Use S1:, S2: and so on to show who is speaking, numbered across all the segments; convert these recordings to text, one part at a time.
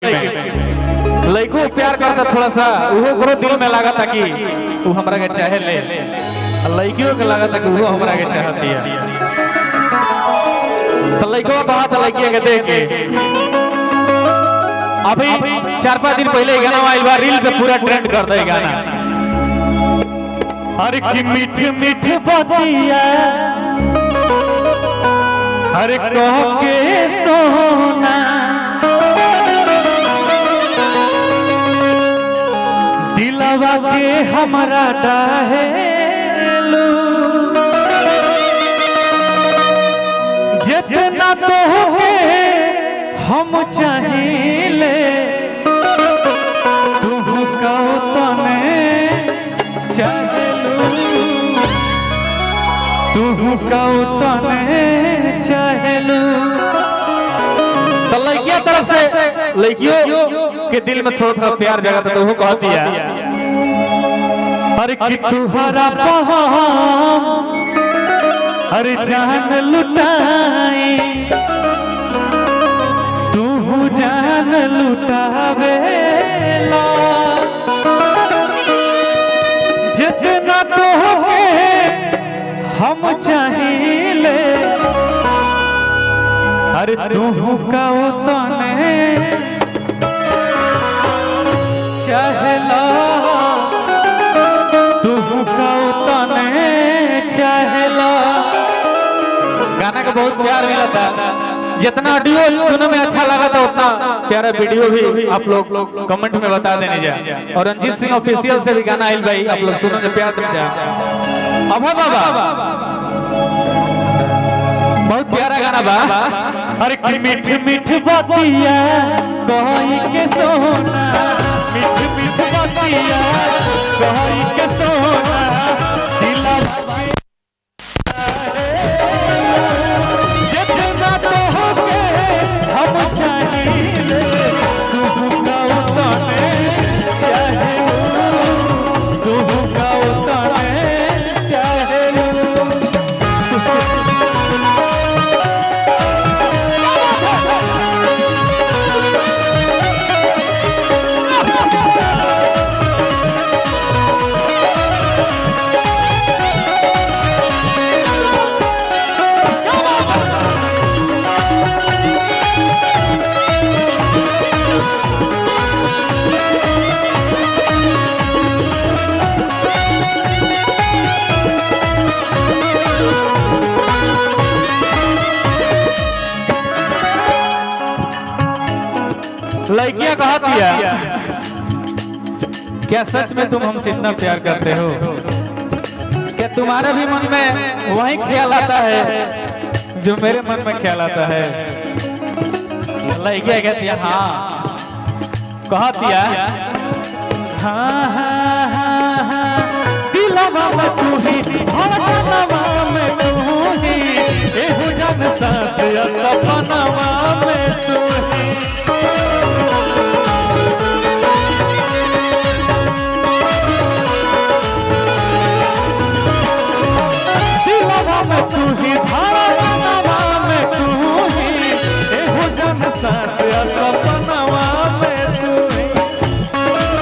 S1: में लड़को प्यार करता थोड़ा सा वो करो दिल में लगा था कि वो हमरा के चाहे ले लड़कियों के लगा था कि वो हमरा के चाहती है तो लड़को कहा था लड़किया के देख के अभी 4-5 दिन पहले गाना आइल बा रील पे पूरा ट्रेंड कर दे गाना।
S2: अरे की मीठ मीठ बतिया अरे कह के सोना दिलवा के हमारा डाहेलू जितना तो के हम चाहिए तू कहो तने चाहेलू तू कहो तने चाहेलू।
S1: तो लड़किया तरफ से लड़कियों के दिल में थोड़ा थोड़ा प्यार जगा तो वो कहती है
S2: अरे कि तुहरा अरे जान लुटाई तू जान लुटावेला जितना तो हम चाहिए अरे तू का तने चाहला तू का तने चाहला।
S1: गाना का बहुत प्यार मिला था जितना ऑडियो सुनने में अच्छा लगा था उतना प्यारा वीडियो भी आप लोग कमेंट में बता देने जा और रंजीत सिंह ऑफिशियल से भी गाना आइल भाई आप लोग सुनो से प्यार देना अब बाबा बहुत प्यारा गाना बा।
S2: अरे की मीठ मीठ बतिया कही के सोना मीठ मीठ बतिया कही के सोना दिलवा जितना तो के हम चाहिए तू का तने चाहेलू तू का तने चाहेलू।
S1: लड़कियां कहती है क्या सच में तुम हमसे इतना प्यार करते हो क्या तुम्हारे भी मन में वही ख्याल आता है जो मेरे मन में ख्याल आता है। लड़कियां कहती है हाँ कहती है
S2: हाँ हाँ हाँ हाँ दिलवा में तू ही धड़कनवा में तू ही एहू जन सांस या सपनवा में तू ही दिलवा में तू ही धड़कनवा में तू ही एहू जन सांस या सपनवा में तू ही।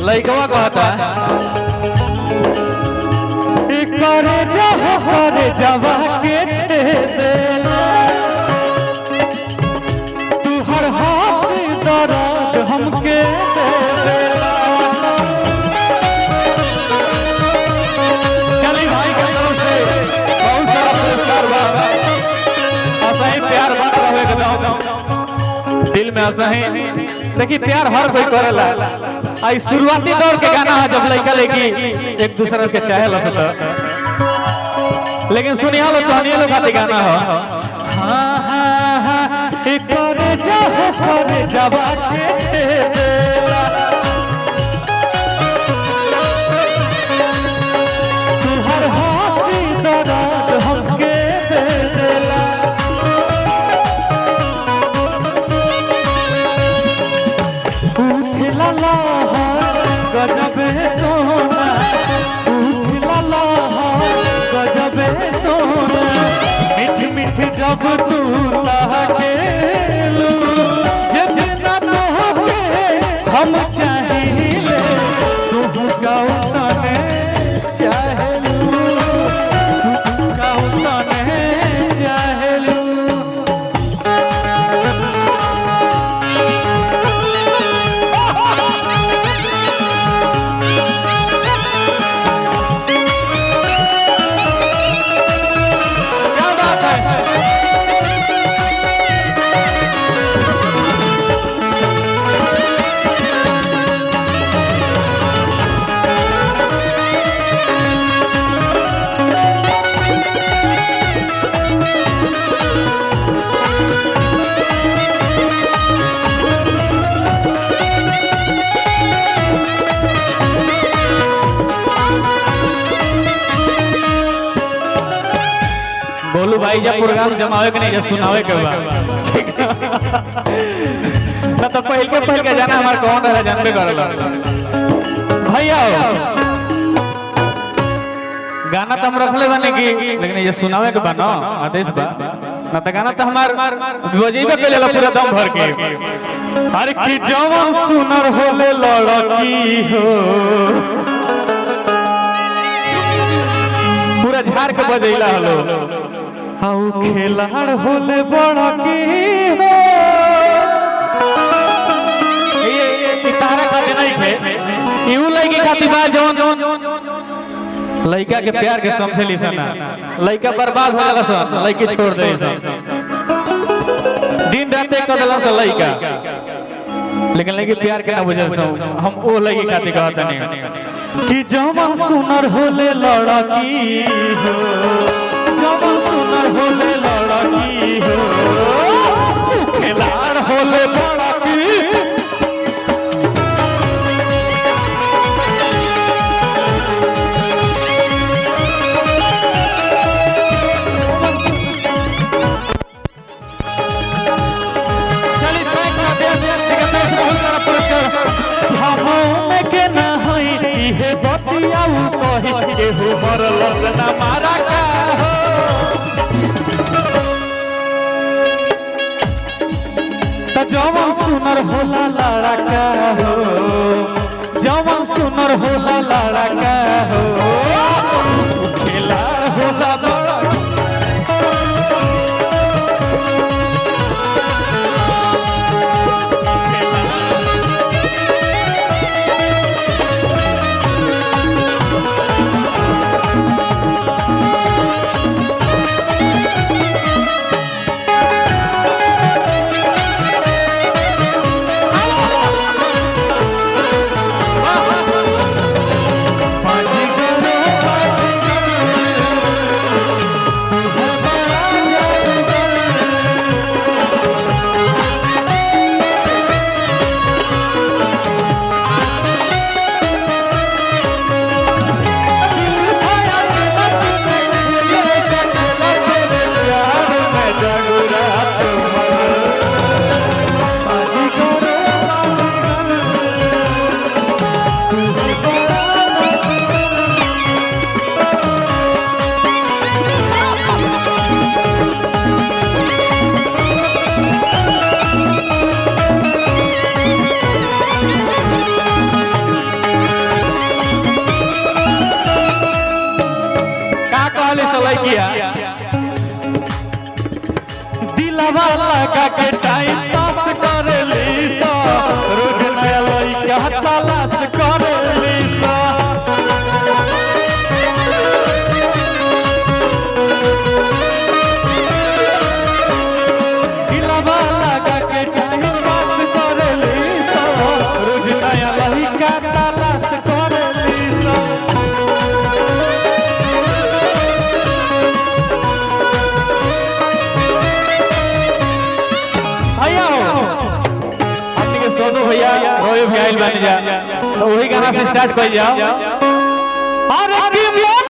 S1: लड़कवा कहता
S2: करे जवा के छेदेला तू हर हंसी दर्द हमके दे देला।
S1: चली भाई के तरफ से बहुत सारा पुरस्कार बा ऐसा ही प्यार बन रहे एकदम दिल में ऐसा ही देखिए प्यार हर कोई करेला आई शुरुआती दौर के गाना है जब लड़का लड़की एक दूसरे के चाहे लसत लेकिन सुनिया लो कहानियों लो खाती गाना हो
S2: हाँ हाँ हाँ करे जवा के छेदेला तू हर हंसी दर्द हमके दे देला। उठला लहर गजब सोना उठला लहर से सोना मीठ मीठ जब तू ताकेलू जितना तोहके हम चाहिए तू गाँव तने चाहेलू तू गाँव तने चाहेलू
S1: बोलू भाई जब प्रोग्राम जमावे के नहीं जब सुनावे के बाद ठीक ना तो पहल के जाना हमार कौन रहा जानबे करला भैया गाना तो हम रखले बने की लेकिन ये सुनावे के बा ना आदेश बा ना तो गाना तो हमार बजेबे के लेला पूरा दम भर के हर की जवान सुनर होले लड़की हो पूरा झाड़ के बजैला हलो
S2: हाउ खेलाड़ होले बड़ा की हो
S1: ये तारा खाते नहीं थे यूं लड़की खाती बा जवन लड़का के प्यार के समझली सना लड़का बर्बाद हो जाला सन लड़की छोड़ दे सन दिन रात एक कदला से लड़का लेकिन लड़की प्यार के ना बुझल सन हम वो लड़की खाती कहत नहीं
S2: कि जवान सुनर होले लड़की हो जवान सुनर होले लड़की हो
S1: खिलाड़ होले लड़की
S2: केहू मरलस ना मारा का हो त जवान सुनर होला लड़का हो जवान सुनर होला लड़का हो खिलाड़ होला बड़ा दिलवा लगा के टाइम पास कर लीसा रोज नया लइका तलाश कर लीसा दिलवा लगा के टाइम पास कर लीसा रोज नया लइका तलाश कर लीसा भैया रोए भी आइल बन जा तो वही गाना से स्टार्ट कर जाओ।